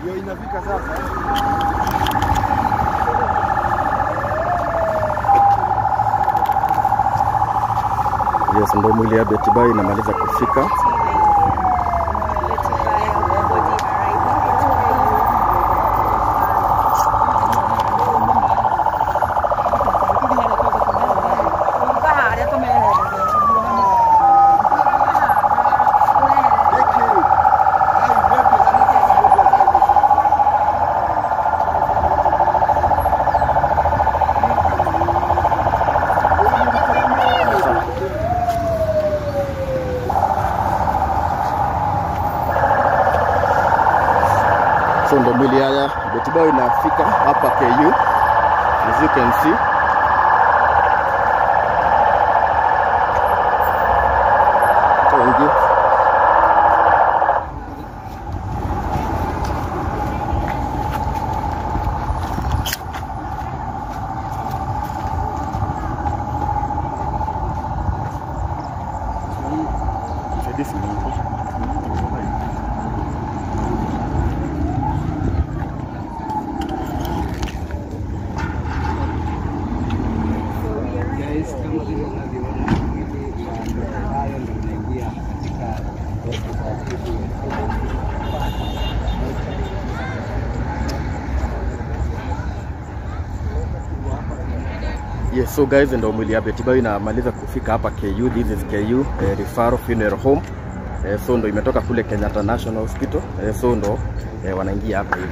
Ndio inafika sasa. Yes, ndo mwili ya Betty Bayo inamaliza kufika. So ndo mwili ya Betty Bayo inafika hapa KU, as you can see. Thank you. Yes, so guys, ndo mwili ya Betty Bayo inamaliza kufika hapa KU. This is KU Referral Funeral Home. So ndo imetoka kule Kenyatta National Hospital. So ndo wanaingia hapa hivi.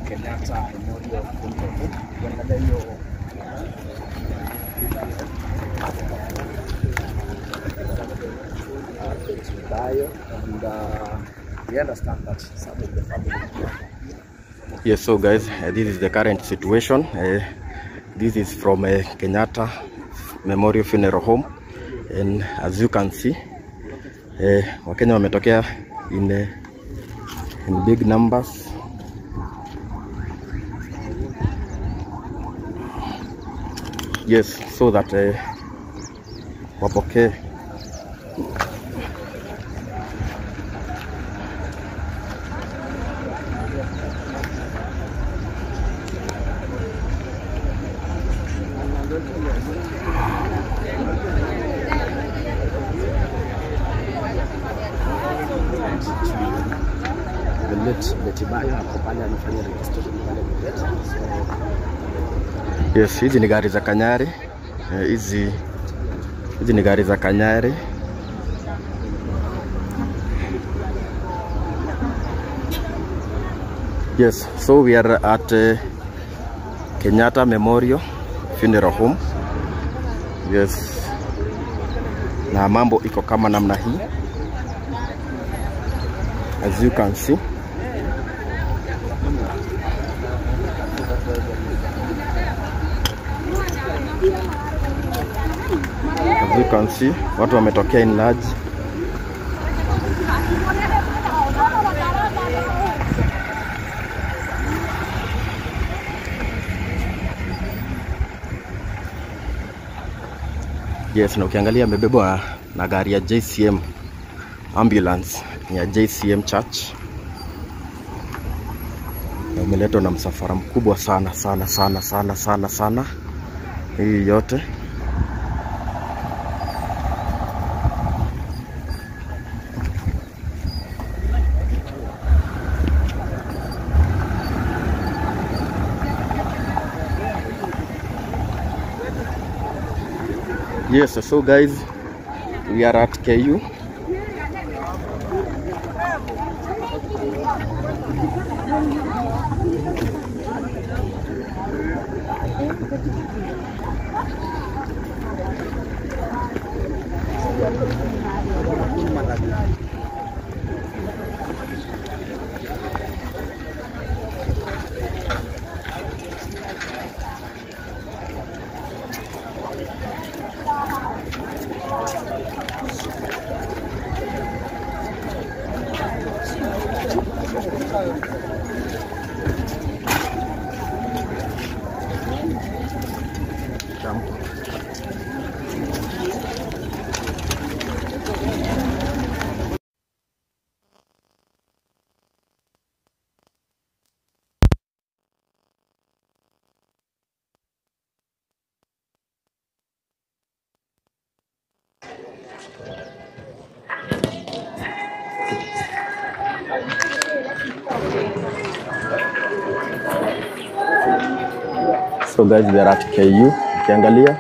Kenyatta Memorial Funeral Home. Kuangalia hiyo Bayo, and we understand that some of the family. Yes, so guys, this is the current situation. This is from Kenyatta Memorial Funeral Home, and as you can see, Wakenya wametokea in big numbers. Yes, so that wapokee Betty Bayo hapo pale anafanya registration pale Gate. Yes, hizi ni gari za Kanyari. Hizi ni gari za Kanyari. Yes, so we are at Kenyatta Memorial Funeral Home. Yes. Na mambo iko kama namna hii. As you can see. As you can see, watu wametokea in large. Yes, na ukiangalia amebebwa na gari ya JCM ambulance ya JCM Church. Umeletwa na msafara mkubwa sana. Hii yote. Yes, so guys, we are at KU. So guys, we are at KU. Ukiangalia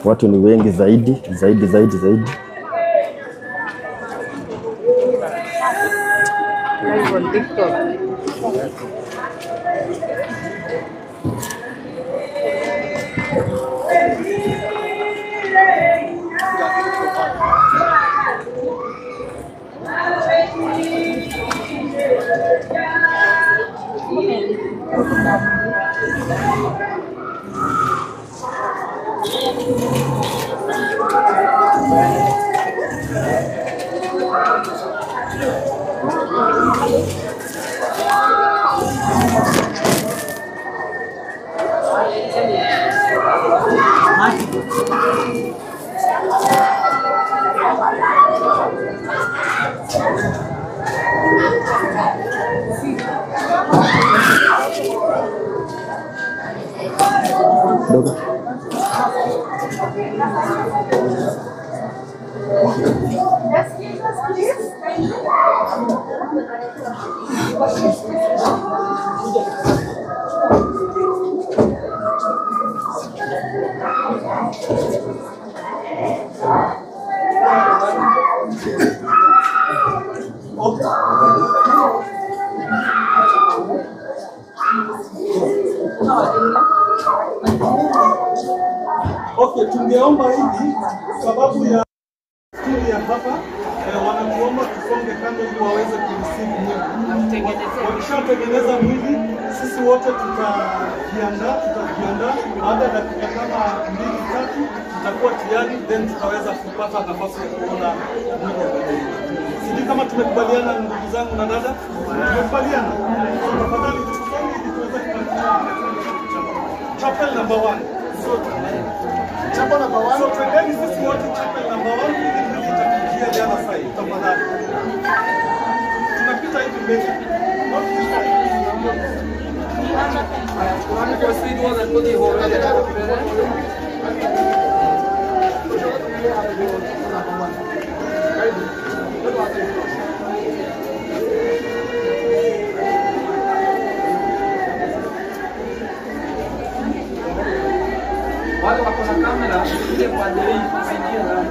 watu ni wengi zaidi. Live on TikTok. Okay, tungeomba hivi sababu ya stili ya hapa wanamuomba tusonge kando ili waweze kureceive mwili. Wakishatengeneza mwili, sisi wote tutajiandaa. Baada ya dakika kama 2-3 tutakuwa tayari, then tutaweza kupata nafasi ya kuona mwili. Sijui kama tumekubaliana ndugu zangu na dada. Tumekubaliana. Tafadhali tusonge ili tuweze kupata chapel number 1. Chapel number 1. So twendeni sisi wote chapel number 1 ili mwili itafikia the other side. Tafadhali. Tunapita hivi mbele. Wale wako na kamera ile pande hii tusiingie ndani.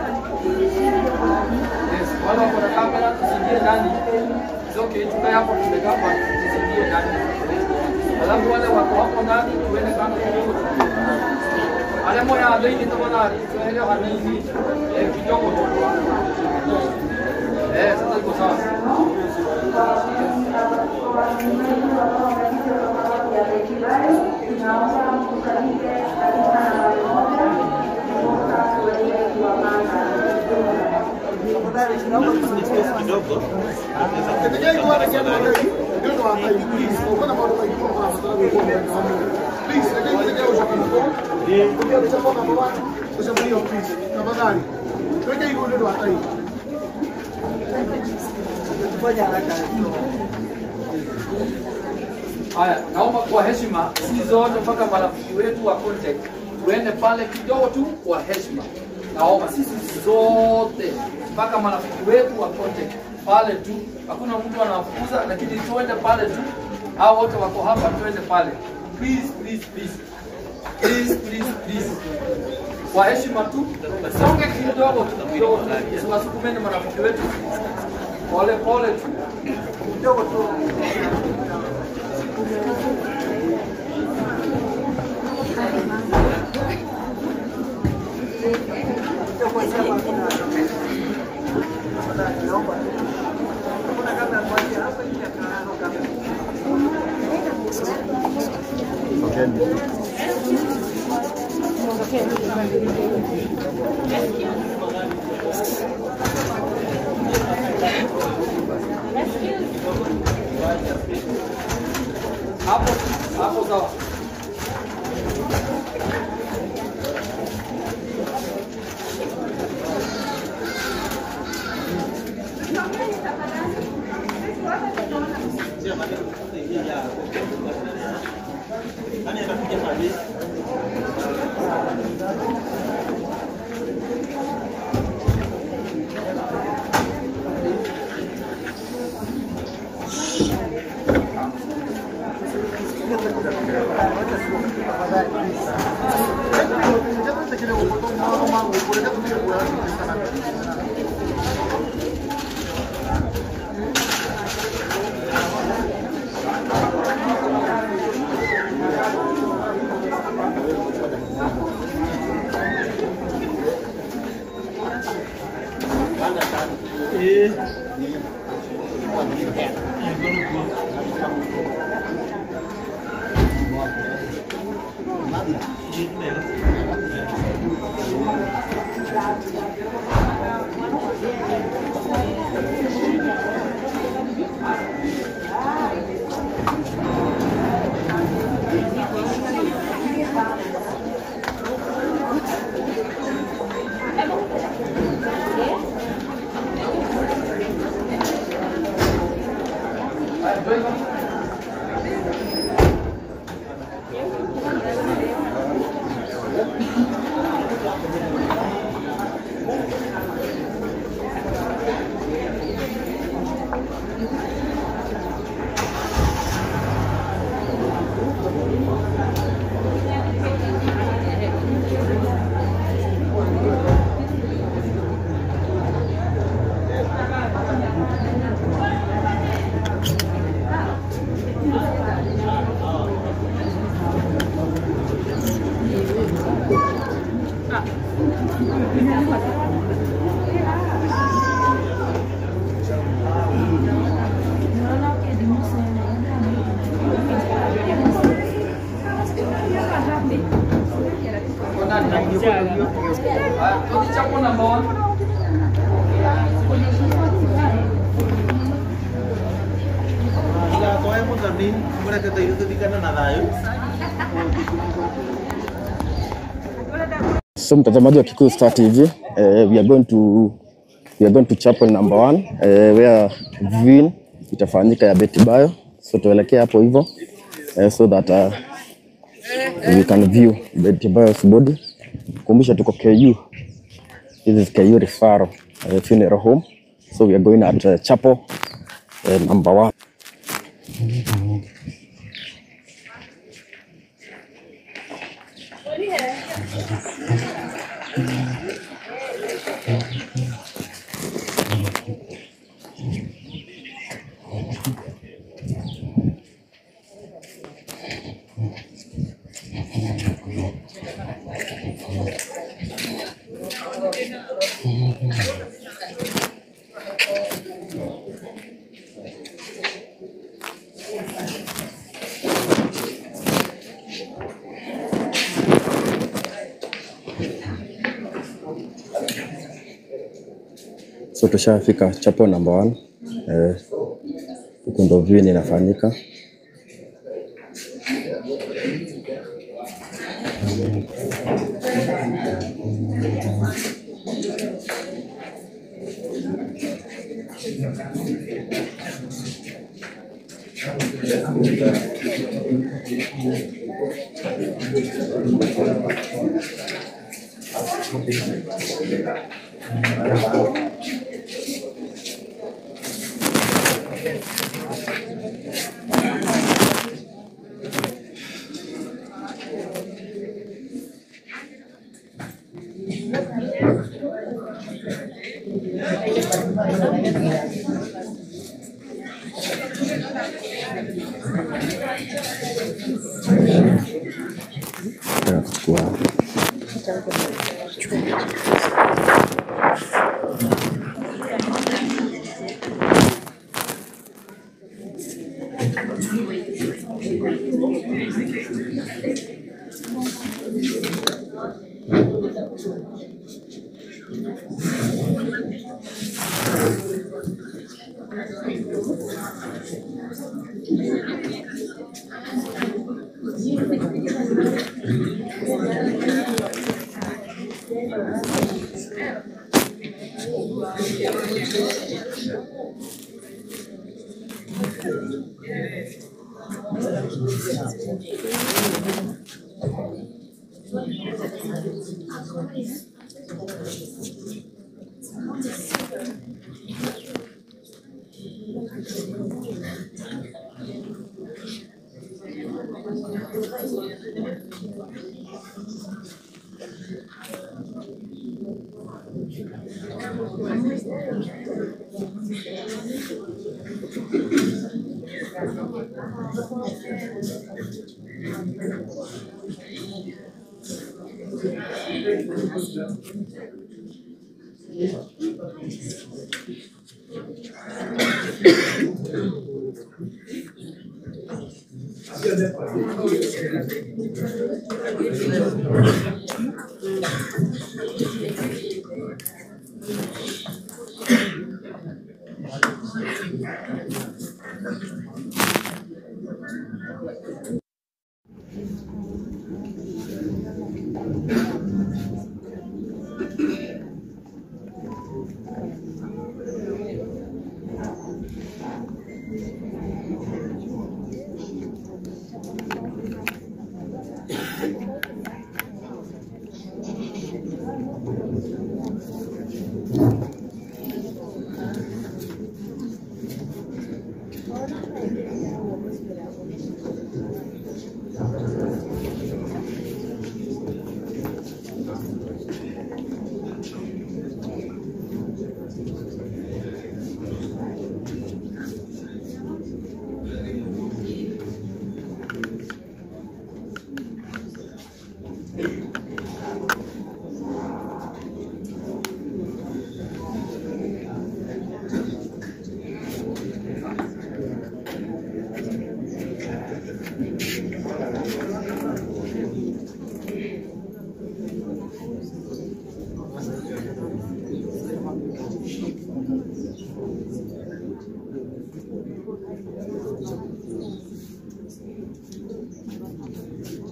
Yes, wale wako na kamera tusiingie ndani. It's okay, tukae hapo tumekaa hapa tusiingie ndani. Alafu wale wako hapo ndani tuende kando kidogo. Ale moya ndio tutaona tuende hanini kidogo tu. Sasa iko sawa. Haya, naomba kwa heshima sisi zote mpaka marafiki wetu wa contact tuende pale kidogo tu kwa heshima. Naomba sisi zote mpaka marafiki wetu wa contact pale tu, hakuna mtu anafukuza, lakini tuende pale tu. Hao wote wako hapa, tuende pale. Please. Kwa heshima tu, songe kidogo tu. Tuwasukumeni marafiki wetu. Pole tu. Kidogo tu. Hapo sawa. So mtazamaji wa Kikuyu Star TV, we are going to chapel number 1 where viewing itafanyika ya Betty Bayo. So tuelekea hapo hivyo so that we can view Betty Bayo's body. Kumbusha tuko KU. This is KU Referral Funeral Home. So we are going at chapel number 1. So tushafika chapel number 1. Huko ndo viewing inafanyika.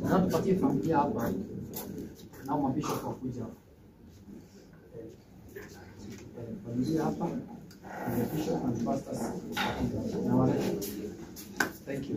Na tupatie familia hapa na mabisho kwa kuja. Familia hapa na bishop and pastors. Na wale. Thank you.